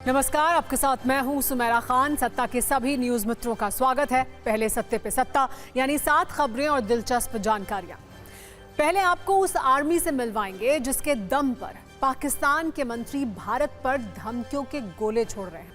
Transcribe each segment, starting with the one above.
नमस्कार, आपके साथ मैं हूं सुमेरा खान। सत्ता के सभी न्यूज मित्रों का स्वागत है। पहले सत्ते पे सत्ता, यानी 7 खबरें और दिलचस्प जानकारियां। पहले आपको उस आर्मी से मिलवाएंगे जिसके दम पर पाकिस्तान के मंत्री भारत पर धमकियों के गोले छोड़ रहे हैं।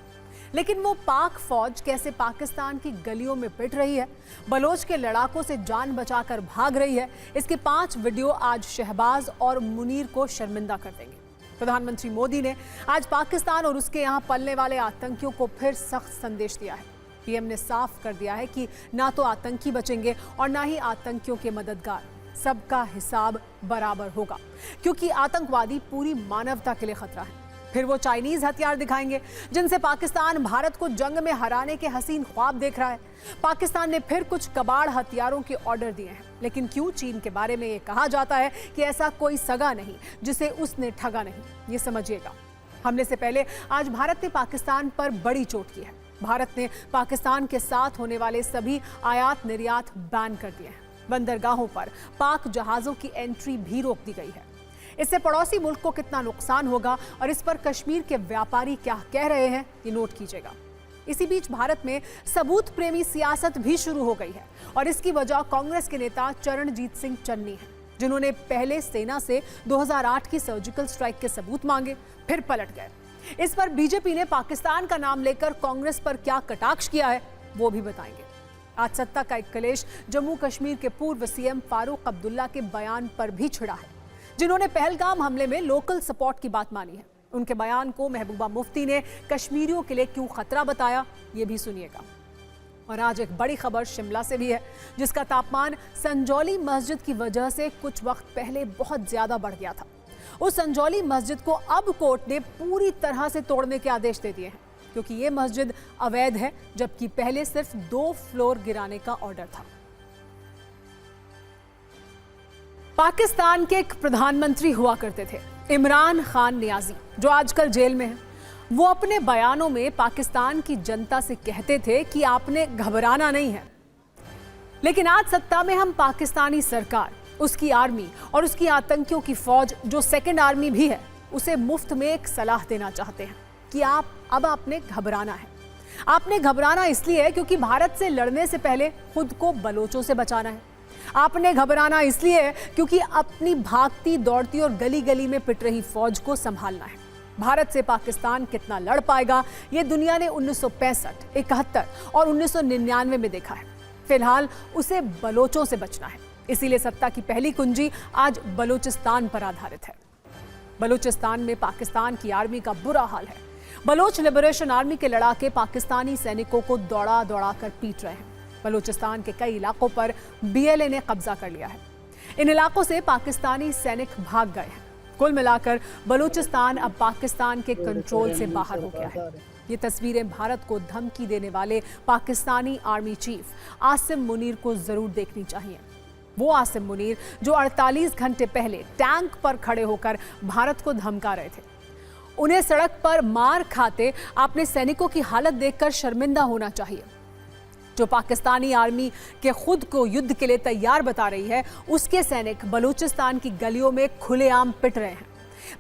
लेकिन वो पाक फौज कैसे पाकिस्तान की गलियों में पिट रही है, बलोच के लड़ाकों से जान बचाकर भाग रही है, इसके 5 वीडियो आज शहबाज और मुनीर को शर्मिंदा कर देंगे। प्रधानमंत्री मोदी ने आज पाकिस्तान और उसके यहां पलने वाले आतंकियों को फिर सख्त संदेश दिया है। पीएम ने साफ कर दिया है कि ना तो आतंकी बचेंगे और ना ही आतंकियों के मददगार। सबका हिसाब बराबर होगा, क्योंकि आतंकवादी पूरी मानवता के लिए खतरा है। फिर वो चाइनीज हथियार दिखाएंगे जिनसे पाकिस्तान भारत को जंग में हराने के हसीन ख्वाब देख रहा है। पाकिस्तान ने फिर कुछ कबाड़ हथियारों के ऑर्डर दिए हैं। लेकिन क्यों चीन के बारे में ये कहा जाता है कि ऐसा कोई सगा नहीं जिसे उसने ठगा नहीं, ये समझिएगा। हमले से पहले आज भारत ने पाकिस्तान पर बड़ी चोट की है। भारत ने पाकिस्तान के साथ होने वाले सभी आयात निर्यात बैन कर दिए हैं। बंदरगाहों पर पाक जहाजों की एंट्री भी रोक दी गई है। इससे पड़ोसी मुल्क को कितना नुकसान होगा और इस पर कश्मीर के व्यापारी क्या कह रहे हैं, ये नोट कीजिएगा। इसी बीच भारत में सबूत प्रेमी सियासत भी शुरू हो गई है और इसकी वजह कांग्रेस के नेता चरणजीत सिंह चन्नी है, जिन्होंने पहले सेना से 2008 की सर्जिकल स्ट्राइक के सबूत मांगे, फिर पलट गए। इस पर बीजेपी ने पाकिस्तान का नाम लेकर कांग्रेस पर क्या कटाक्ष किया है, वो भी बताएंगे। आज सत्ता का एक कलेश जम्मू कश्मीर के पूर्व सीएम फारूक अब्दुल्ला के बयान पर भी छिड़ा है, जिन्होंने पहलगाम हमले में लोकल सपोर्ट की बात मानी है। उनके बयान को महबूबा मुफ्ती ने कश्मीरियों के लिए क्यों खतरा बताया, ये भी सुनिएगा। और आज एक बड़ी खबर शिमला से भी है, जिसका तापमान संजौली मस्जिद की वजह से कुछ वक्त पहले बहुत ज्यादा बढ़ गया था। उस संजौली मस्जिद को अब कोर्ट ने पूरी तरह से तोड़ने के आदेश दे दिए हैं, क्योंकि ये मस्जिद अवैध है, जबकि पहले सिर्फ 2 फ्लोर गिराने का ऑर्डर था। पाकिस्तान के एक प्रधानमंत्री हुआ करते थे, इमरान खान नियाजी, जो आजकल जेल में है। वो अपने बयानों में पाकिस्तान की जनता से कहते थे कि आपने घबराना नहीं है। लेकिन आज सत्ता में हम पाकिस्तानी सरकार, उसकी आर्मी और उसकी आतंकियों की फौज, जो सेकंड आर्मी भी है, उसे मुफ्त में एक सलाह देना चाहते हैं कि आपने घबराना है। आपने घबराना इसलिए है क्योंकि भारत से लड़ने से पहले खुद को बलोचों से बचाना है। आपने घबराना इसलिए है क्योंकि अपनी भागती दौड़ती और गली गली में पिट रही फौज को संभालना है। भारत से पाकिस्तान कितना लड़ पाएगा, ये दुनिया ने 1965, 71 और 1999 में देखा है। फिलहाल उसे बलोचों से बचना है। इसीलिए सत्ता की पहली कुंजी आज बलूचिस्तान पर आधारित है। बलूचिस्तान में पाकिस्तान की आर्मी का बुरा हाल है। बलोच लिबरेशन आर्मी के लड़ाके पाकिस्तानी सैनिकों को दौड़ा दौड़ा कर पीट रहे हैं। बलूचिस्तान के कई इलाकों पर बीएलए ने कब्जा कर लिया है। इन इलाकों से पाकिस्तानी सैनिक भाग गए हैं। कुल मिलाकर बलूचिस्तान अब पाकिस्तान के कंट्रोल से बाहर हो गया है। ये तस्वीरें भारत को धमकी देने वाले पाकिस्तानी आर्मी चीफ आसिम मुनीर को जरूर देखनी चाहिए। वो आसिम मुनीर जो 48 घंटे पहले टैंक पर खड़े होकर भारत को धमका रहे थे। उन्हें सड़क पर मार खाते अपने सैनिकों की हालत देखकर शर्मिंदा होना चाहिए। जो पाकिस्तानी आर्मी के खुद को युद्ध के लिए तैयार बता रही है, उसके सैनिक बलूचिस्तान की गलियों में खुलेआम पिट रहे हैं।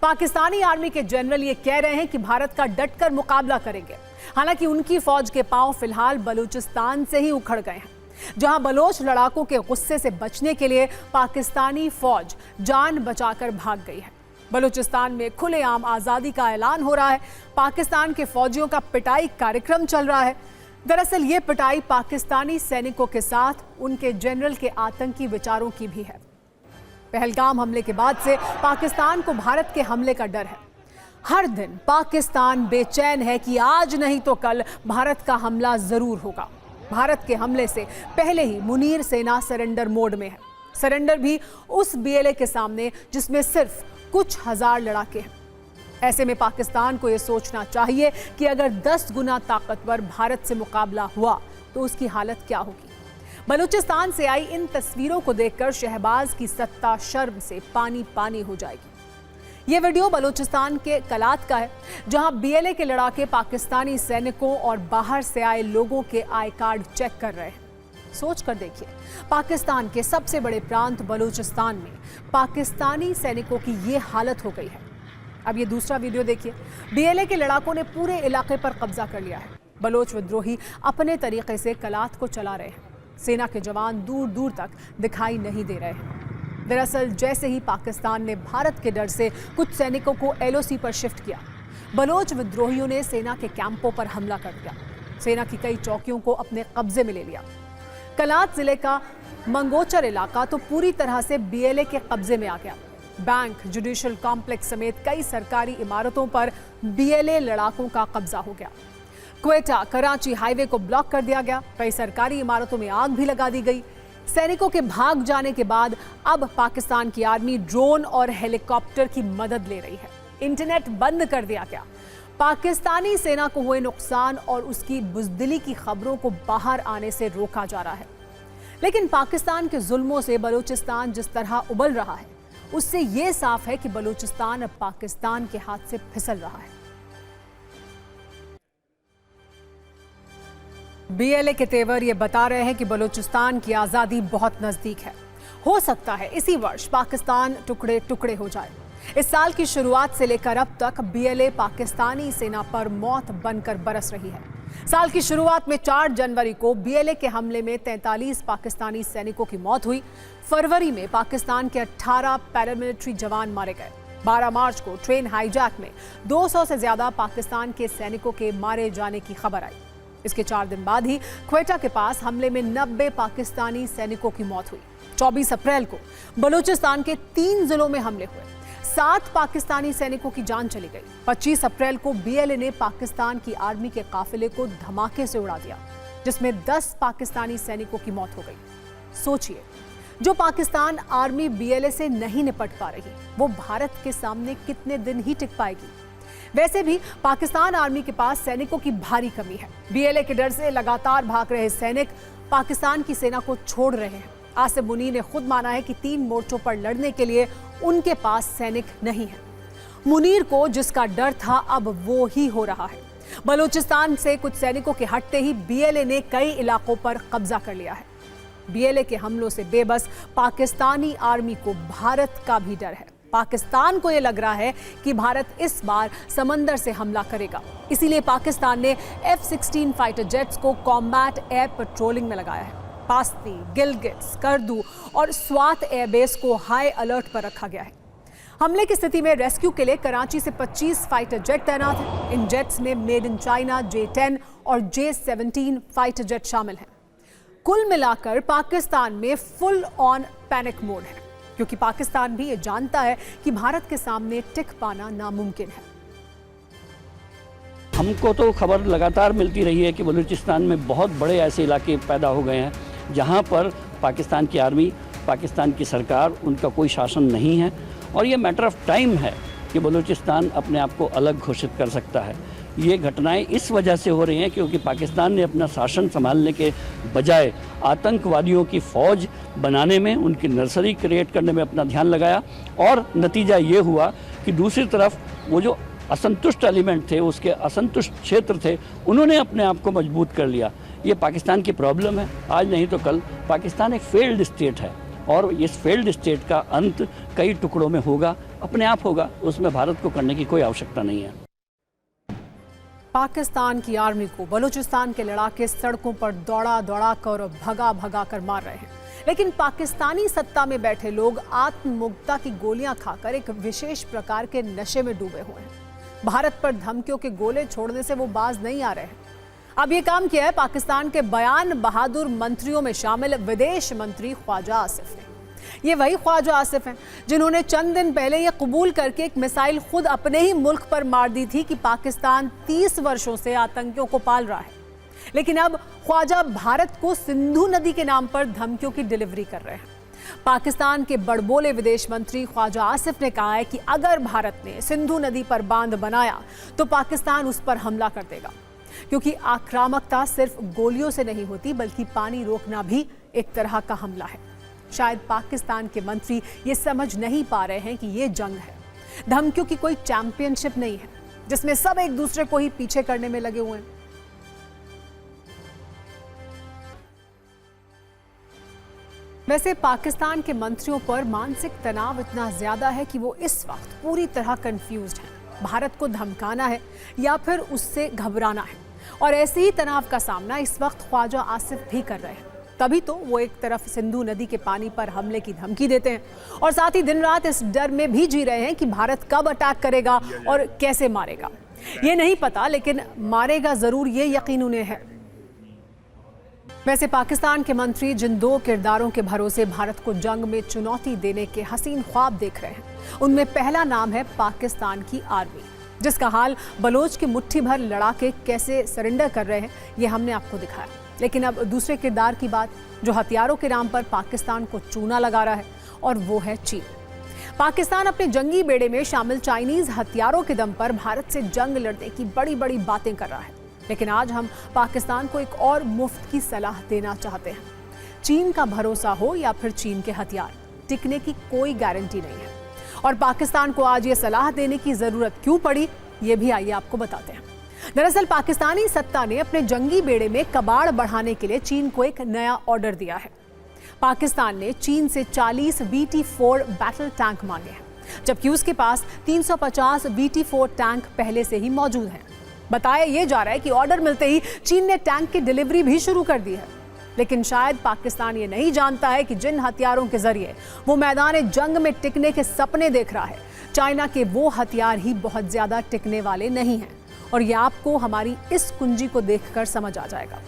पाकिस्तानी आर्मी के जनरल ये कह रहे हैं कि भारत का डटकर मुकाबला करेंगे। हालांकि उनकी फौज के पांव फिलहाल बलूचिस्तान से ही उखड़ गए हैं, जहां बलोच लड़ाकों के गुस्से से बचने के लिए पाकिस्तानी फौज जान बचाकर भाग गई है। बलूचिस्तान में खुलेआम आजादी का ऐलान हो रहा है। पाकिस्तान के फौजियों का पिटाई कार्यक्रम चल रहा है। दरअसल ये पिटाई पाकिस्तानी सैनिकों के साथ उनके जनरल के आतंकी विचारों की भी है। पहलगाम हमले के बाद से पाकिस्तान को भारत के हमले का डर है। हर दिन पाकिस्तान बेचैन है कि आज नहीं तो कल भारत का हमला जरूर होगा। भारत के हमले से पहले ही मुनीर सेना सरेंडर मोड में है। सरेंडर भी उस बीएलए के सामने जिसमें सिर्फ कुछ हजार लड़ाके हैं। ऐसे में पाकिस्तान को यह सोचना चाहिए कि अगर 10 गुना ताकतवर भारत से मुकाबला हुआ तो उसकी हालत क्या होगी। बलूचिस्तान से आई इन तस्वीरों को देखकर शहबाज की सत्ता शर्म से पानी पानी हो जाएगी। यह वीडियो बलूचिस्तान के कलात का है, जहां बीएलए के लड़ाके पाकिस्तानी सैनिकों और बाहर से आए लोगों के आई कार्ड चेक कर रहे हैं। सोच कर देखिए, पाकिस्तान के सबसे बड़े प्रांत बलूचिस्तान में पाकिस्तानी सैनिकों की ये हालत हो गई है। अब ये दूसरा वीडियो देखिए। बीएलए के लड़ाकों ने पूरे इलाके पर कब्जा कर लिया है। बलोच विद्रोही अपने तरीके से कलात को चला रहे हैं। सेना के जवान दूर दूर तक दिखाई नहीं दे रहे हैं। दरअसल जैसे ही पाकिस्तान ने भारत के डर से कुछ सैनिकों को एलओसी पर शिफ्ट किया, बलोच विद्रोहियों ने सेना के कैंपों पर हमला कर दिया। सेना की कई चौकियों को अपने कब्जे में ले लिया। कलात जिले का मंगोचर इलाका तो पूरी तरह से बीएलए के कब्जे में आ गया। बैंक, जुडिशियल कॉम्प्लेक्स समेत कई सरकारी इमारतों पर बीएलए लड़ाकों का कब्जा हो गया। क्वेटा कराची हाईवे को ब्लॉक कर दिया गया। कई सरकारी इमारतों में आग भी लगा दी गई। सैनिकों के भाग जाने के बाद अब पाकिस्तान की आर्मी ड्रोन और हेलीकॉप्टर की मदद ले रही है। इंटरनेट बंद कर दिया गया। पाकिस्तानी सेना को हुए नुकसान और उसकी बुजदिली की खबरों को बाहर आने से रोका जा रहा है। लेकिन पाकिस्तान के जुल्मों से बलूचिस्तान जिस तरह उबल रहा है, उससे यह साफ है कि बलूचिस्तान अब पाकिस्तान के हाथ से फिसल रहा है। बीएलए के तेवर ये बता रहे हैं कि बलूचिस्तान की आजादी बहुत नजदीक है। हो सकता है इसी वर्ष पाकिस्तान टुकड़े टुकड़े हो जाए। इस साल की शुरुआत से लेकर अब तक बीएलए पाकिस्तानी सेना पर मौत बनकर बरस रही है। साल की शुरुआत में 4 जनवरी को बीएलए के हमले में 43 पाकिस्तानी सैनिकों की मौत हुई। फरवरी में पाकिस्तान के 18 पैरामिलिट्री जवान मारे गए। 12 मार्च को ट्रेन हाईजैक में 200 से ज्यादा पाकिस्तान के सैनिकों के मारे जाने की खबर आई। इसके 4 दिन बाद ही क्वेटा के पास हमले में 90 पाकिस्तानी सैनिकों की मौत हुई। 24 अप्रैल को बलूचिस्तान के 3 जिलों में हमले हुए। 7 पाकिस्तानी सैनिकों की जान चली गई। 25 अप्रैल को बीएलए ने पाकिस्तान की आर्मी के काफिले को धमाके से उड़ा दिया, जिसमें 10 पाकिस्तानी सैनिकों की मौत हो गई। सोचिए, जो पाकिस्तान आर्मी बीएलए से नहीं निपट पा रही, वो भारत के सामने कितने दिन ही टिक पाएगी। वैसे भी पाकिस्तान आर्मी के पास सैनिकों की भारी कमी है। बीएलए के डर से लगातार भाग रहे सैनिक पाकिस्तान की सेना को छोड़ रहे हैं। आसिम मुनीर ने खुद माना है कि 3 मोर्चों पर लड़ने के लिए उनके पास सैनिक नहीं है। मुनीर को जिसका डर था, अब वो ही हो रहा है। बलूचिस्तान से कुछ सैनिकों के हटते ही बीएलए ने कई इलाकों पर कब्जा कर लिया है। बीएलए के हमलों से बेबस पाकिस्तानी आर्मी को भारत का भी डर है। पाकिस्तान को यह लग रहा है कि भारत इस बार समंदर से हमला करेगा। इसीलिए पाकिस्तान ने F-16 फाइटर जेट्स को कॉम्बैट एयर पेट्रोलिंग में लगाया है। पास्ती, गिलगिट, स्कर्दू और स्वात एयरबेस को हाई अलर्ट पर रखा गया है। हमले की स्थिति में रेस्क्यू के लिए कराची से 25 फाइटर जेट तैनात हैं। इन जेट्स में मेड इन चाइना J-10 और J-17 फाइटर जेट शामिल हैं। कुल मिलाकर पाकिस्तान में फुल ऑन पैनिक मोड है, क्योंकि पाकिस्तान भी ये जानता है कि भारत के सामने टिक पाना नामुमकिन है। हमको तो खबर लगातार मिलती रही है कि बलूचिस्तान में बहुत बड़े ऐसे इलाके पैदा हो गए हैं जहां पर पाकिस्तान की आर्मी, पाकिस्तान की सरकार, उनका कोई शासन नहीं है और ये मैटर ऑफ टाइम है कि बलूचिस्तान अपने आप को अलग घोषित कर सकता है। ये घटनाएं इस वजह से हो रही हैं क्योंकि पाकिस्तान ने अपना शासन संभालने के बजाय आतंकवादियों की फ़ौज बनाने में, उनकी नर्सरी क्रिएट करने में अपना ध्यान लगाया और नतीजा ये हुआ कि दूसरी तरफ वो जो असंतुष्ट एलिमेंट थे, उसके असंतुष्ट क्षेत्र थे, उन्होंने अपने आप को मजबूत कर लिया। ये पाकिस्तान की प्रॉब्लम है। आज नहीं तो कल पाकिस्तान एक फेल्ड स्टेट है और इस फेल्ड स्टेट का अंत कई टुकड़ों में होगा, अपने आप होगा। उसमें भारत को करने की कोई आवश्यकता नहीं है। पाकिस्तान की आर्मी को बलूचिस्तान के लड़ाके सड़कों पर दौड़ा दौड़ा कर और भगा भगा कर मार रहे हैं, लेकिन पाकिस्तानी सत्ता में बैठे लोग आत्ममुक्ता की गोलियां खाकर एक विशेष प्रकार के नशे में डूबे हुए हैं। भारत पर धमकियों के गोले छोड़ने से वो बाज नहीं आ रहे हैं। अब ये काम किया है पाकिस्तान के बयान बहादुर मंत्रियों में शामिल विदेश मंत्री ख्वाजा आसिफ ने। ये वही ख्वाजा आसिफ हैं जिन्होंने चंद दिन पहले ये कबूल करके एक मिसाइल खुद अपने ही मुल्क पर मार दी थी कि पाकिस्तान 30 वर्षों से आतंकियों को पाल रहा है। लेकिन अब ख्वाजा भारत को सिंधु नदी के नाम पर धमकियों की डिलीवरी कर रहे हैं। पाकिस्तान के बड़बोले विदेश मंत्री ख्वाजा आसिफ ने कहा है कि अगर भारत ने सिंधु नदी पर बांध बनाया तो पाकिस्तान उस पर हमला कर देगा, क्योंकि आक्रामकता सिर्फ गोलियों से नहीं होती बल्कि पानी रोकना भी एक तरह का हमला है। शायद पाकिस्तान के मंत्री ये समझ नहीं पा रहे हैं कि ये जंग है, धमकियों की कोई चैंपियनशिप नहीं है जिसमें सब एक दूसरे को ही पीछे करने में लगे हुए हैं। वैसे पाकिस्तान के मंत्रियों पर मानसिक तनाव इतना ज्यादा है कि वो इस वक्त पूरी तरह कंफ्यूज्ड हैं। भारत को धमकाना है या फिर उससे घबराना है। और ऐसे ही तनाव का सामना इस वक्त ख्वाजा आसिफ भी कर रहे हैं। तभी तो वो एक तरफ सिंधु नदी के पानी पर हमले की धमकी देते हैं और साथ ही दिन रात इस डर में भी जी रहे हैं कि भारत कब अटैक करेगा और कैसे मारेगा। ये नहीं पता, लेकिन मारेगा जरूर, ये यकीन उन्हें है। वैसे पाकिस्तान के मंत्री जिन दो किरदारों के भरोसे भारत को जंग में चुनौती देने के हसीन ख्वाब देख रहे हैं, उनमें पहला नाम है पाकिस्तान की आर्मी, जिसका हाल बलोच की मुट्ठी भर लड़ाके कैसे सरेंडर कर रहे हैं ये हमने आपको दिखाया। लेकिन अब दूसरे किरदार की बात, जो हथियारों के नाम पर पाकिस्तान को चूना लगा रहा है, और वो है चीन। पाकिस्तान अपने जंगी बेड़े में शामिल चाइनीज हथियारों के दम पर भारत से जंग लड़ने की बड़ी बड़ी बातें कर रहा है। लेकिन आज हम पाकिस्तान को एक और मुफ्त की सलाह देना चाहते हैं। चीन का भरोसा हो या फिर चीन के हथियार, टिकने की कोई गारंटी नहीं है। और पाकिस्तान को आज ये सलाह देने की जरूरत क्यों पड़ी, ये भी आइए आपको बताते हैं। दरअसल पाकिस्तानी सत्ता ने अपने जंगी बेड़े में कबाड़ बढ़ाने के लिए चीन को एक नया ऑर्डर दिया है। पाकिस्तान ने चीन से 40 BT-4 बैटल टैंक मांगे हैं, जबकि उसके पास 350 BT-4 टैंक पहले से ही मौजूद हैं। बताया यह जा रहा है कि ऑर्डर मिलते ही चीन ने टैंक की डिलीवरी भी शुरू कर दी है। लेकिन शायद पाकिस्तान ये नहीं जानता है कि जिन हथियारों के जरिए वो मैदान जंग में टिकने के सपने देख रहा है, चाइना के वो हथियार ही बहुत ज्यादा टिकने वाले नहीं हैं। और ये आपको हमारी इस कुंजी को देखकर समझ आ जाएगा।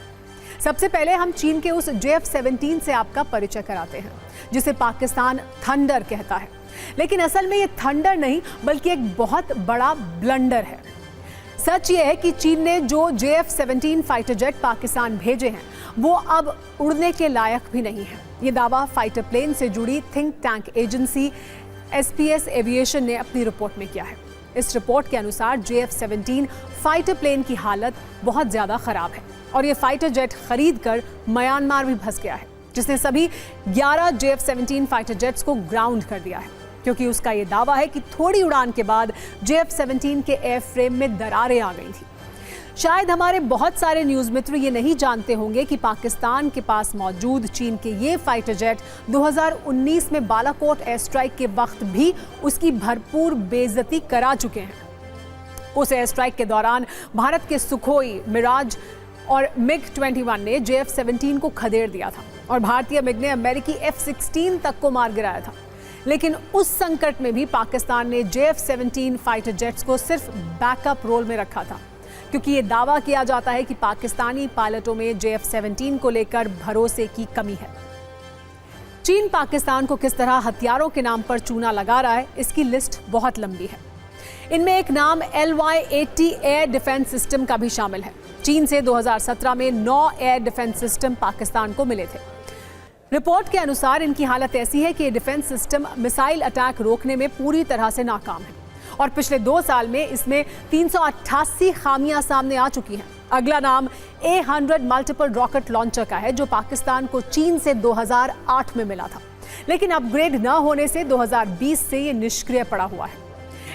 सबसे पहले हम चीन के उस JF-17 से आपका परिचय कराते हैं, जिसे पाकिस्तान थंडर कहता है। लेकिन असल में ये थंडर नहीं, बल्कि एक बहुत बड़ा ब्लंडर है। सच ये है कि चीन ने जो JF-17 फाइटर जेट पाकिस्तान भेजे हैं, वो अब उड़ने के लायक भी नहीं है। ये दावा फाइटर प्लेन से जुड़ी think tank agency SPS aviation ने अपनी रिपोर्ट में किया है। इस रिपोर्ट के अनुसार JF-17 फाइटर प्लेन की हालत बहुत ज्यादा खराब है और ये फाइटर जेट खरीद कर म्यांमार भी फंस गया है, जिसने सभी 11 JF-17 फाइटर जेट्स को ग्राउंड कर दिया है, क्योंकि उसका ये दावा है कि थोड़ी उड़ान के बाद JF-17 के एयरफ्रेम में दरारें आ गई थी। शायद हमारे बहुत सारे न्यूज़ मित्र ये नहीं जानते होंगे कि पाकिस्तान के पास मौजूद चीन के ये फाइटर जेट 2019 में बालाकोट एयर स्ट्राइक के वक्त भी उसकी भरपूर बेइज्जती करा चुके हैं। उस एयर स्ट्राइक के दौरान भारत के सुखोई, मिराज और MiG-21 ने JF-17 को खदेड़ दिया था और भारतीय मिग ने अमेरिकी F-16 तक को मार गिराया था। लेकिन उस संकट में भी पाकिस्तान ने JF-17 फाइटर जेट्स को सिर्फ बैकअप रोल में रखा था, क्योंकि ये दावा किया जाता है कि पाकिस्तानी पायलटों में JF-17 को लेकर भरोसे की कमी है। चीन पाकिस्तान को किस तरह हथियारों के नाम पर चूना लगा रहा है, इसकी लिस्ट बहुत लंबी है। इनमें एक नाम LY-80 एयर डिफेंस सिस्टम का भी शामिल है। चीन से 2017 में 9 एयर डिफेंस सिस्टम पाकिस्तान को मिले थे। रिपोर्ट के अनुसार इनकी हालत ऐसी है कि ये डिफेंस सिस्टम मिसाइल अटैक रोकने में पूरी तरह से नाकाम है और पिछले 2 साल में इसमें 388 खामियां सामने आ चुकी हैं। अगला नाम A100 मल्टीपल रॉकेट लॉन्चर का है, जो पाकिस्तान को चीन से 2008 में मिला था, लेकिन अपग्रेड न होने से 2020 से ये निष्क्रिय पड़ा हुआ है।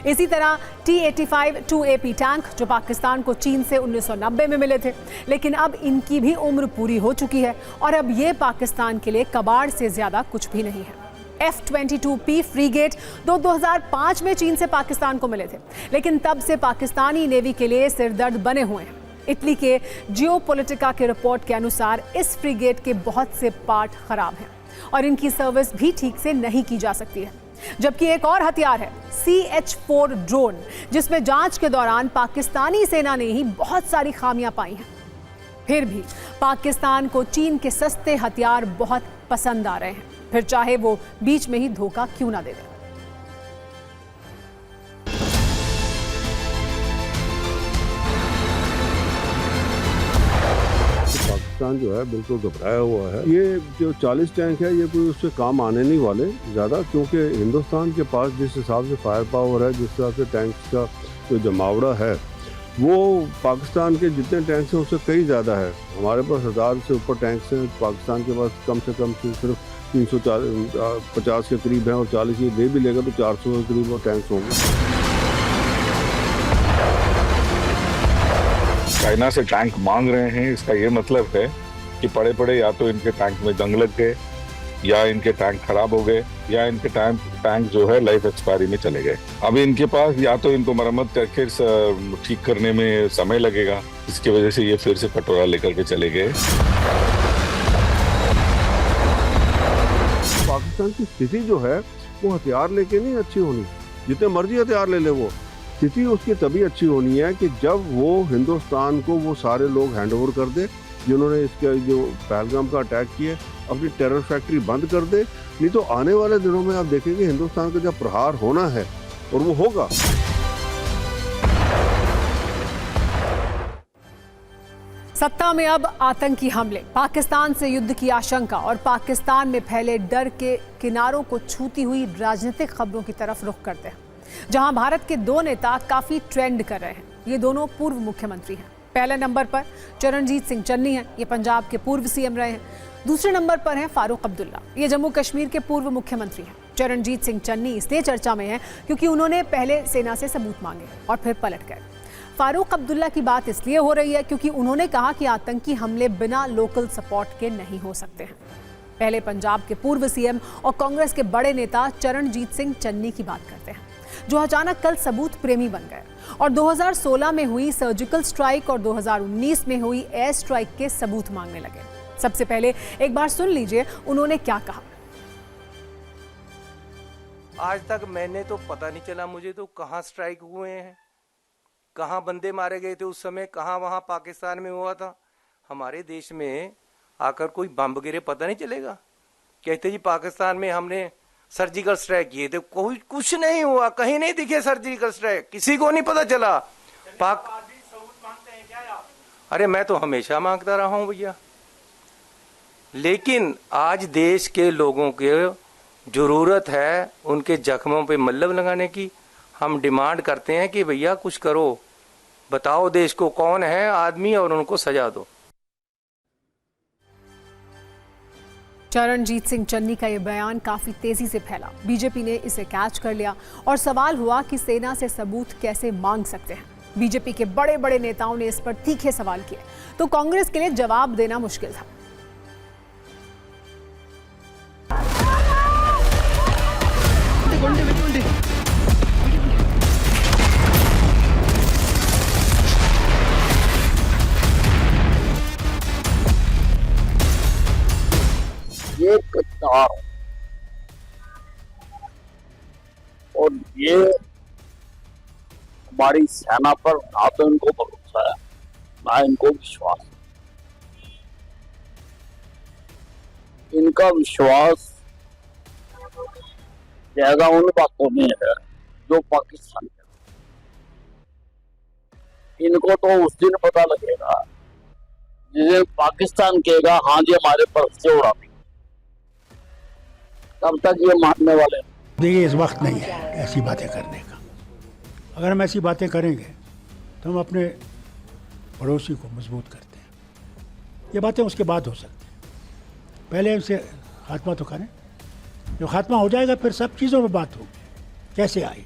इसी तरह T-85 2AP टैंक, जो पाकिस्तान को चीन से 1990 में मिले थे, लेकिन अब इनकी भी उम्र पूरी हो चुकी है और अब ये पाकिस्तान के लिए कबाड़ से ज्यादा कुछ भी नहीं है। F-22P फ्रीगेट 2005 में चीन से पाकिस्तान को मिले थे, लेकिन तब से पाकिस्तानी नेवी के लिए सिरदर्द बने हुए हैं। इटली के जियोपॉलिटिका के रिपोर्ट के अनुसार इस फ्रीगेट के बहुत से पार्ट खराब हैं और इनकी सर्विस भी ठीक से नहीं की जा सकती है। जबकि एक और हथियार है CH-4 ड्रोन, जिसमें जांच के दौरान पाकिस्तानी सेना ने ही बहुत सारी खामियां पाई हैं। फिर भी पाकिस्तान को चीन के सस्ते हथियार बहुत पसंद आ रहे हैं, फिर चाहे वो बीच में ही धोखा क्यों ना दे दे। पाकिस्तान जो है बिल्कुल घबराया हुआ है। ये जो 40 टैंक है, ये कोई उससे काम आने नहीं वाले ज़्यादा, क्योंकि हिंदुस्तान के पास जिस हिसाब से फायर पावर है, जिस हिसाब से टैंक्स का जो जमावड़ा है, वो पाकिस्तान के जितने टैंक्स हैं उससे कई ज़्यादा है। हमारे पास 1000 से ऊपर टैंक्स हैं, पाकिस्तान के पास कम से कम सिर्फ 350 के करीब हैं और 40 ये दे भी लेगा तो 400 के करीब वो टैंक्स होंगे। चाइना से टैंक मांग रहे हैं, इसका ये मतलब है कि पड़े पड़े या तो इनके टैंक में जंग लग गए, या इनके टैंक खराब हो गए, या इनके टैंक जो है लाइफ एक्सपायरी में चले गए। अब इनके पास या तो इनको मरम्मत करके ठीक करने में समय लगेगा, इसकी वजह से ये फिर से कटोरा लेकर के चले गए। पाकिस्तान की स्थिति जो है वो हथियार लेके नहीं अच्छी होनी, जितने मर्जी हथियार ले ले, वो स्थिति उसकी तभी अच्छी होनी है कि जब वो हिंदुस्तान को वो सारे लोग हैंड ओवर कर दे जिन्होंने इसके जो पहलगाम का अटैक किए, अपनी टेरर फैक्ट्री बंद कर दे। नहीं तो आने वाले दिनों में आप देखेंगे हिंदुस्तान का जब प्रहार होना है, और वो होगा। सत्ता में अब आतंकी हमले, पाकिस्तान से युद्ध की आशंका और पाकिस्तान में फैले डर के किनारों को छूती हुई राजनीतिक खबरों की तरफ रुख करते हैं, जहां भारत के दो नेता काफी ट्रेंड कर रहे हैं। ये दोनों पूर्व मुख्यमंत्री हैं। पहले नंबर पर चरणजीत सिंह चन्नी हैं, ये पंजाब के पूर्व सीएम रहे हैं। दूसरे नंबर पर हैं फारूक अब्दुल्ला, ये जम्मू कश्मीर के पूर्व मुख्यमंत्री हैं। चरणजीत सिंह चन्नी इसलिए चर्चा में हैं क्योंकि उन्होंने पहले सेना से सबूत मांगे और फिर पलट गए। फारूक अब्दुल्ला की बात इसलिए हो रही है क्योंकि उन्होंने कहा कि आतंकी हमले बिना लोकल सपोर्ट के नहीं हो सकते हैं। पहले पंजाब के पूर्व सीएम और कांग्रेस के बड़े नेता चरणजीत सिंह चन्नी की बात करते हैं, जो अचानक कल सबूत प्रेमी बन गए और 2016 में हुई सर्जिकल स्ट्राइक और 2019 में हुई एयर स्ट्राइक के सबूत मांगने लगे। सबसे पहले एक बार सुन लीजिए उन्होंने क्या कहा। आज तक मैंने तो पता नहीं चला मुझे तो कहाँ स्ट्राइक हुए हैं, कहाँ बंदे मारे गए थे उस समय, कहाँ वहाँ पाकिस्तान में हुआ था। हमारे देश में आकर कोई बम गिरे पता नहीं चलेगा। कहते जी पाकिस्तान में हमने सर्जिकल स्ट्राइक किए थे, कोई कुछ नहीं हुआ, कहीं नहीं दिखे सर्जिकल स्ट्राइक, किसी को नहीं पता चला। अरे मैं तो हमेशा मांगता रहा हूं भैया, लेकिन आज देश के लोगों के जरूरत है उनके जख्मों पे मल्लम लगाने की। हम डिमांड करते हैं कि भैया कुछ करो, बताओ देश को कौन है आदमी और उनको सजा दो। चरणजीत सिंह चन्नी का यह बयान काफी तेजी से फैला। बीजेपी ने इसे कैच कर लिया और सवाल हुआ कि सेना से सबूत कैसे मांग सकते हैं। बीजेपी के बड़े बड़े नेताओं ने इस पर तीखे सवाल किए, तो कांग्रेस के लिए जवाब देना मुश्किल था। ये कट्टार और ये हमारी सेना पर ना तो इनको भरोसा है ना इनको विश्वास। इनका विश्वास जाएगा उन बातों में है जो पाकिस्तान है। इनको तो उस दिन पता लगेगा जिसे पाकिस्तान कहेगा हाँ जी हमारे पर से उड़ा, तब तक ये मानने वाले। देखिए इस वक्त नहीं है ऐसी बातें करने का। अगर हम ऐसी बातें करेंगे तो हम अपने पड़ोसी को मजबूत करते हैं। ये बातें उसके बाद हो सकती हैं, पहले इनसे खात्मा तो करें। जो खात्मा हो जाएगा फिर सब चीज़ों में बात होगी, कैसे आए,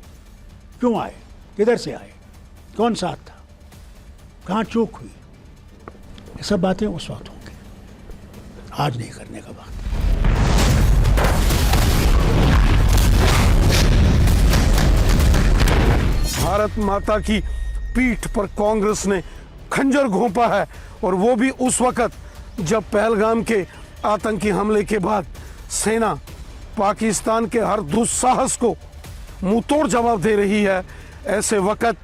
क्यों आए, किधर से आए, कौन साथ था, कहाँ चूक हुई, ये सब बातें उस वक्त होंगी, आज नहीं करने का वक्त। भारत माता की पीठ पर कांग्रेस ने खंजर घोंपा है, और वो भी उस वक्त जब पहलगाम के आतंकी हमले के बाद सेना पाकिस्तान के हर दुस्साहस को मुंहतोड़ जवाब दे रही है। ऐसे वक्त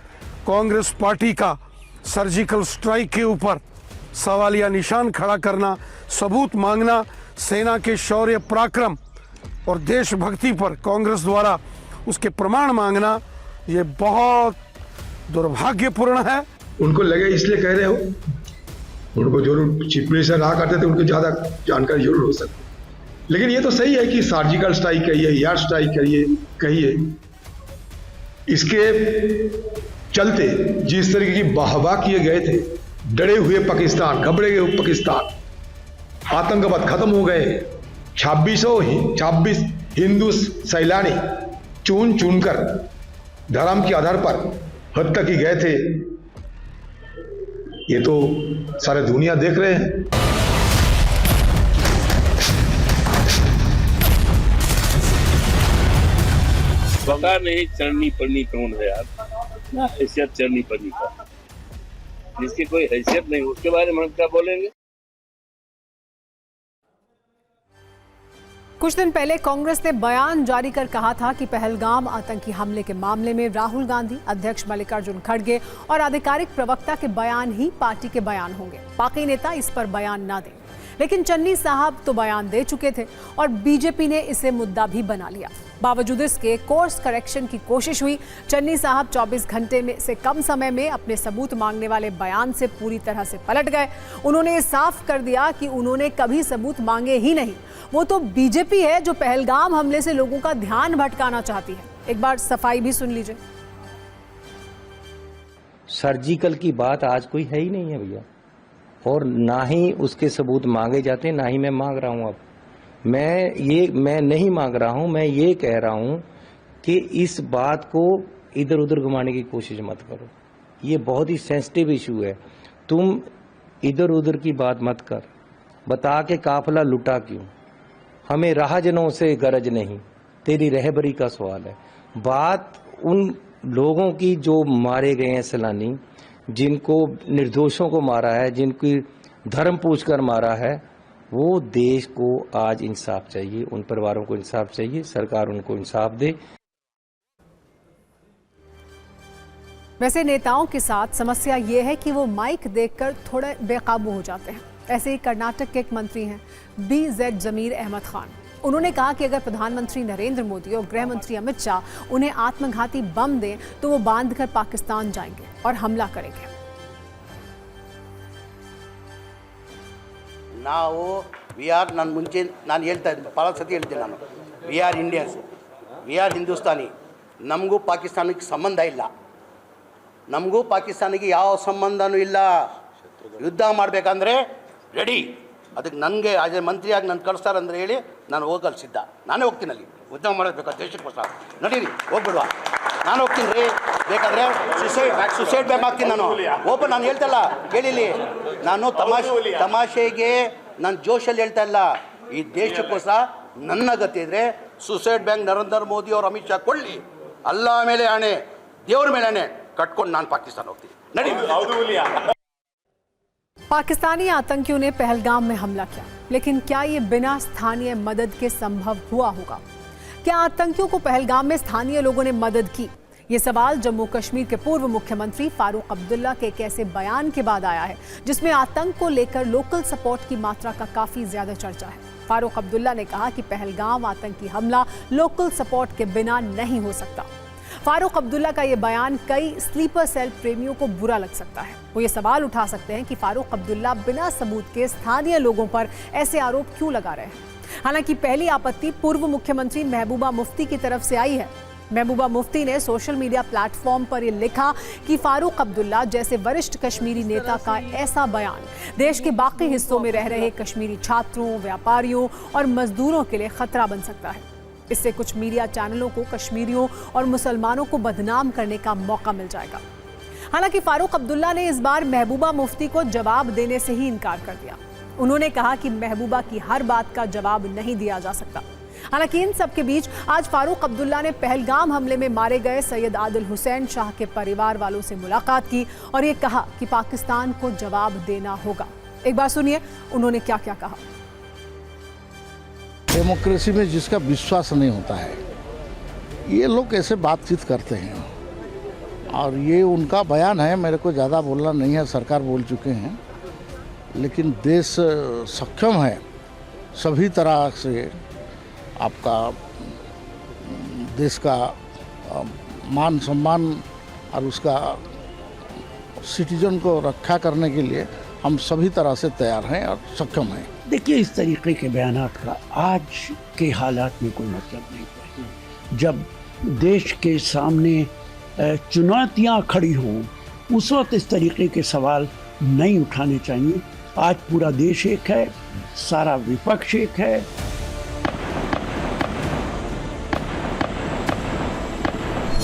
कांग्रेस पार्टी का सर्जिकल स्ट्राइक के ऊपर सवालिया निशान खड़ा करना, सबूत मांगना, सेना के शौर्य पराक्रम और देशभक्ति पर कांग्रेस द्वारा उसके प्रमाण मांगना, ये बहुत दुर्भाग्यपूर्ण है। उनको लगे इसलिए कह रहे हो, उनको जरूर चीफ मिनिस्टर रहा करते थे, उनको ज्यादा जानकारी जरूर हो सकती, लेकिन ये तो सही है कि सर्जिकल स्ट्राइक कहिए, एयर स्ट्राइक कहिए, इसके चलते जिस तरीके की वाहवाह किए गए थे, डरे हुए पाकिस्तान, घबरे हुए पाकिस्तान, आतंकवाद खत्म हो गए। 26 हिंदू सैलानी चुन चुनकर धर्म के आधार पर हत्या की गए थे, ये तो सारे दुनिया देख रहे हैं। पता नहीं चढ़नी पड़नी कौन है यार, ना हैसियत चढ़नी पड़नी का, जिसकी कोई हैसियत नहीं उसके बारे में हम क्या बोलेंगे। कुछ दिन पहले कांग्रेस ने बयान जारी कर कहा था कि पहलगाम आतंकी हमले के मामले में राहुल गांधी, अध्यक्ष मल्लिकार्जुन खड़गे और आधिकारिक प्रवक्ता के बयान ही पार्टी के बयान होंगे, बाकी नेता इस पर बयान ना दें। लेकिन चन्नी साहब तो बयान दे चुके थे और बीजेपी ने इसे मुद्दा भी बना लिया। बावजूद इसके कोर्स करेक्शन की कोशिश हुई। चन्नी साहब 24 घंटे में से कम समय में अपने सबूत मांगने वाले बयान से पूरी तरह से पलट गए। उन्होंने ये साफ कर दिया कि उन्होंने कभी सबूत मांगे ही नहीं, वो तो बीजेपी है जो पहलगाम हमले से लोगों का ध्यान भटकाना चाहती है। एक बार सफाई भी सुन लीजिए। सर्जिकल की बात आज कोई है ही नहीं है भैया, और ना ही उसके सबूत मांगे जाते, ना ही मैं मांग रहा हूं। अब मैं नहीं मांग रहा हूं, मैं ये कह रहा हूं कि इस बात को इधर उधर घुमाने की कोशिश मत करो। ये बहुत ही सेंसिटिव इशू है, तुम इधर उधर की बात मत कर। बता के काफिला लुटा क्यों, हमें राहजनों से गरज नहीं, तेरी रहबरी का सवाल है। बात उन लोगों की जो मारे गए हैं सैलानी, जिनको निर्दोषों को मारा है, जिनकी धर्म पूछकर मारा है, वो देश को आज इंसाफ चाहिए, उन परिवारों को इंसाफ चाहिए, सरकार उनको इंसाफ दे। वैसे नेताओं के साथ समस्या ये है कि वो माइक देखकर थोड़े बेकाबू हो जाते हैं। ऐसे ही कर्नाटक के एक मंत्री हैं BZ जमीर अहमद खान। उन्होंने कहा कि अगर प्रधानमंत्री नरेंद्र मोदी और गृह मंत्री अमित शाह उन्हें आत्मघाती बम दें तो वो बांधकर पाकिस्तान जाएंगे और हमला करेंगे। ನಾವು ನಾನು ಮುಂಚೆ ನಾನು ಹೇಳ್ತಾ ಇದ್ದೆ, ಭಾಳ ಸತಿ ಹೇಳ್ತೀನಿ ನಾನು, we are Indians, we are Hindustani. ನಮಗೂ ಪಾಕಿಸ್ತಾನಕ್ಕೆ ಸಂಬಂಧ ಇಲ್ಲ, ನಮಗೂ ಪಾಕಿಸ್ತಾನಿಗೆ ಯಾವ ಸಂಬಂಧನೂ ಇಲ್ಲ. ಯುದ್ಧ ಮಾಡಬೇಕಂದ್ರೆ ರೆಡಿ, ಅದಕ್ಕೆ ನನಗೆ ಆಸ್ ಎ ಮಂತ್ರಿಯಾಗಿ ನಾನು ಕಳಿಸ್ತಾರಂದ್ರೆ ಹೇಳಿ ನಾನು ಹೋಗಲು ಸಿದ್ಧ. ನಾನೇ ಹೋಗ್ತೀನಿ ಅಲ್ಲಿ, ಯುದ್ಧ ಮಾಡಬೇಕು ದೇಶಕ್ಕೋಸ್ಕರ. ನಡೀರಿ ಹೋಗ್ಬಿಡುವ, ನಾನು ಹೋಗ್ತೀನಿ ರೀ. ಬೇಕಾದರೆ ಸುಸೈಡ್ ಬ್ಯಾಮ್ ಆಗ್ತೀನಿ ನಾನು. ಓಪನ್ ನಾನು ಹೇಳ್ತಲ್ಲ, ಕೇಳಿಲಿ, ನಾನು ತಮಾಷೆಗೆ ನಾನು ಜೋಶಲ್ಲಿ ಹೇಳ್ತಾ ಇಲ್ಲ. ಈ ದೇಶಕ್ಕೋಸ್ಕರ ನನ್ನ ಗತಿ ಇದ್ರೆ ಸುಸೈಡ್ ಬ್ಯಾಂಕ್ ನರೇಂದ್ರ ಮೋದಿ और ಅಮಿತ್ ಶಾ ಕೊಳ್ಳಿ, ಅಲ್ಲಾ ಮೇಲೆ ಆಣೆ, ದೇವ್ರ ಮೇಲೆ ಆಣೆ ಕಟ್ಕೊಂಡು ನಾನು ಪಾಕಿಸ್ತಾನ ಹೋಗ್ತೀನಿ. ನಡಿ. पाकिस्तानी आतंकियों ने पहलगाम में हमला किया, लेकिन क्या ये बिना स्थानीय मदद के संभव हुआ होगा? क्या आतंकियों को पहलगाम में स्थानीय लोगों ने मदद की? ये सवाल जम्मू कश्मीर के पूर्व मुख्यमंत्री फारूक अब्दुल्ला के एक ऐसे बयान के बाद आया है जिसमें आतंक को लेकर लोकल सपोर्ट की मात्रा का काफी ज्यादा चर्चा है। फारूक अब्दुल्ला ने कहा कि पहलगाम आतंकी हमला लोकल सपोर्ट के बिना नहीं हो सकता। फारूक अब्दुल्ला का ये बयान कई स्लीपर सेल प्रेमियों को बुरा लग सकता है। वो ये सवाल उठा सकते हैं कि फारूक अब्दुल्ला बिना सबूत के स्थानीय लोगों पर ऐसे आरोप क्यों लगा रहे हैं। हालांकि पहली आपत्ति पूर्व मुख्यमंत्री महबूबा मुफ्ती की तरफ से आई है। महबूबा मुफ्ती ने सोशल मीडिया प्लेटफॉर्म पर ये लिखा कि फारूक अब्दुल्ला जैसे वरिष्ठ कश्मीरी नेता का ऐसा बयान देश के बाकी हिस्सों में रह रहे कश्मीरी छात्रों, व्यापारियों और मजदूरों के लिए खतरा बन सकता है। इससे कुछ मीडिया चैनलों को कश्मीरियों और मुसलमानों को बदनाम करने का मौका मिल जाएगा। हालांकि फारूक अब्दुल्ला ने इस बार महबूबा मुफ्ती को जवाब देने से ही इनकार कर दिया। उन्होंने कहा कि महबूबा की हर बात का जवाब नहीं दिया जा सकता। हालांकि इन सब के बीच आज फारूक अब्दुल्ला ने पहलगाम हमले में मारे गए सैयद आदिल हुसैन शाह के परिवार वालों से मुलाकात की और ये कहा कि पाकिस्तान को जवाब देना होगा। एक बार सुनिए उन्होंने क्या क्या कहा। डेमोक्रेसी में जिसका विश्वास नहीं होता है, ये लोग ऐसे बातचीत करते हैं और ये उनका बयान है। मेरे को ज़्यादा बोलना नहीं है, सरकार बोल चुके हैं, लेकिन देश सक्षम है सभी तरह से आपका देश का मान सम्मान और उसका सिटीजन को रक्षा करने के लिए हम सभी तरह से तैयार हैं और सक्षम हैं। देखिए, इस तरीके के बयानात का आज के हालात में कोई मतलब नहीं है। जब देश के सामने चुनौतियां खड़ी हों उस वक्त इस तरीके के सवाल नहीं उठाने चाहिए। आज पूरा देश एक है, सारा विपक्ष एक है।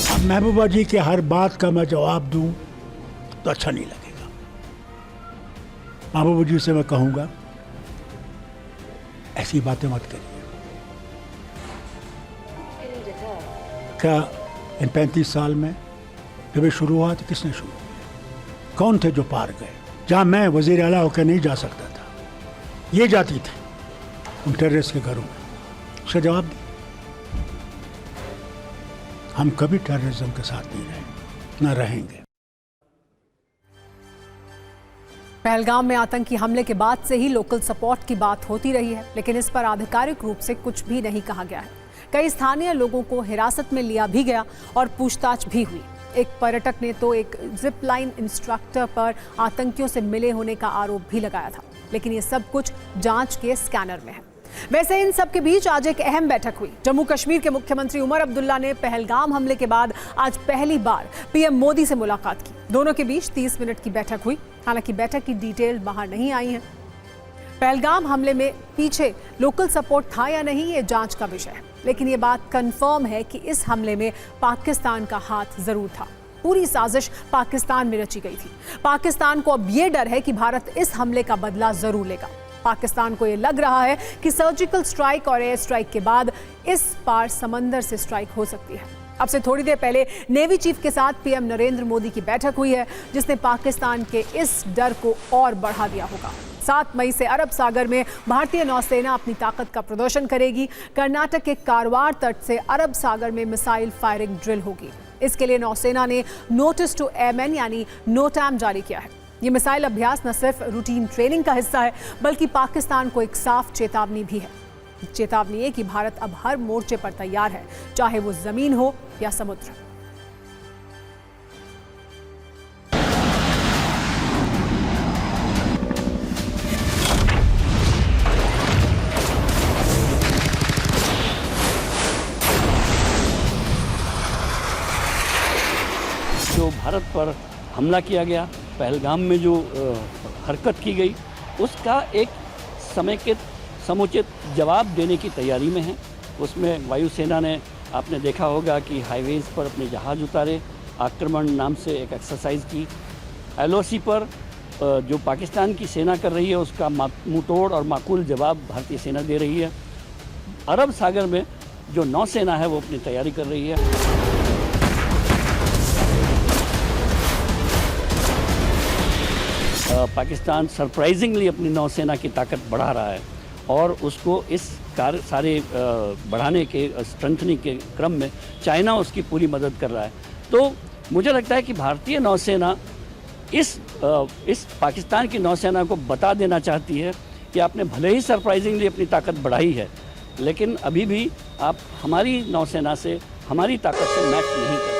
अब महबूबा जी के हर बात का मैं जवाब दूं तो अच्छा नहीं लगेगा। महबूबा जी से मैं कहूँगा ऐसी बातें मत करिए। क्या इन 35 साल में जब ये शुरू हुआ तो किसने शुरू किया? कौन थे जो पार गए? जहाँ मैं वज़ीर आला होकर नहीं जा सकता था, ये जाती थे उन टेररिस्ट के घरों में। उसका जवाब दिया। हम कभी टेररिज्म के साथ नहीं रहे, न रहेंगे। पहलगाम में आतंकी हमले के बाद से ही लोकल सपोर्ट की बात होती रही है, लेकिन इस पर आधिकारिक रूप से कुछ भी नहीं कहा गया है। कई स्थानीय लोगों को हिरासत में लिया भी गया और पूछताछ भी हुई। एक पर्यटक ने तो एक जिप लाइन इंस्ट्रक्टर पर आतंकियों से मिले होने का आरोप भी लगाया था, लेकिन ये सब कुछ जांच के स्कैनर में है। वैसे इन सब के बीच आज एक अहम बैठक हुई। जम्मू कश्मीर के मुख्यमंत्री उमर अब्दुल्ला ने पहलगाम हमले के बाद आज पहली बार पीएम मोदी से मुलाकात की। दोनों के बीच 30 मिनट की बैठक हुई। हालांकि बैठक की डिटेल बाहर नहीं आई है। पहलगाम हमले में पीछे लोकल सपोर्ट था या नहीं, ये जांच का विषय है, लेकिन ये बात कंफर्म है कि इस हमले में पाकिस्तान का हाथ जरूर था। पूरी साजिश पाकिस्तान में रची गई थी। पाकिस्तान को अब ये डर है कि भारत इस हमले का बदला जरूर लेगा। पाकिस्तान को ये लग रहा है कि सर्जिकल स्ट्राइक और एयर स्ट्राइक के बाद इस पार समंदर से स्ट्राइक हो सकती है। अब से थोड़ी देर पहले नेवी चीफ के साथ पीएम नरेंद्र मोदी की बैठक हुई है, जिसने पाकिस्तान के इस डर को और बढ़ा दिया होगा। 7 मई से अरब सागर में भारतीय नौसेना अपनी ताकत का प्रदर्शन करेगी। कर्नाटक के कारवार तट से अरब सागर में मिसाइल फायरिंग ड्रिल होगी। इसके लिए नौसेना ने नोटिस टू एयरमैन यानी नोटैम जारी किया है। ये मिसाइल अभ्यास न सिर्फ रूटीन ट्रेनिंग का हिस्सा है, बल्कि पाकिस्तान को एक साफ चेतावनी भी है। चेतावनी है कि भारत अब हर मोर्चे पर तैयार है, चाहे वो जमीन हो या समुद्र। जो भारत पर हमला किया गया, पहलगाम में जो हरकत की गई, उसका एक समय के समुचित जवाब देने की तैयारी में है। उसमें वायुसेना ने, आपने देखा होगा कि हाईवेज़ पर अपने जहाज़ उतारे, आक्रमण नाम से एक एक्सरसाइज की। LOC पर जो पाकिस्तान की सेना कर रही है, उसका मुंहतोड़ और माकूल जवाब भारतीय सेना दे रही है। अरब सागर में जो नौसेना है वो अपनी तैयारी कर रही है। पाकिस्तान सरप्राइजिंगली अपनी नौसेना की ताकत बढ़ा रहा है और उसको इस कार्य सारे बढ़ाने के स्ट्रेंथनिंग के क्रम में चाइना उसकी पूरी मदद कर रहा है। तो मुझे लगता है कि भारतीय नौसेना इस पाकिस्तान की नौसेना को बता देना चाहती है कि आपने भले ही सरप्राइजिंगली अपनी ताकत बढ़ाई है, लेकिन अभी भी आप हमारी नौसेना से, हमारी ताकत से मैच नहीं कर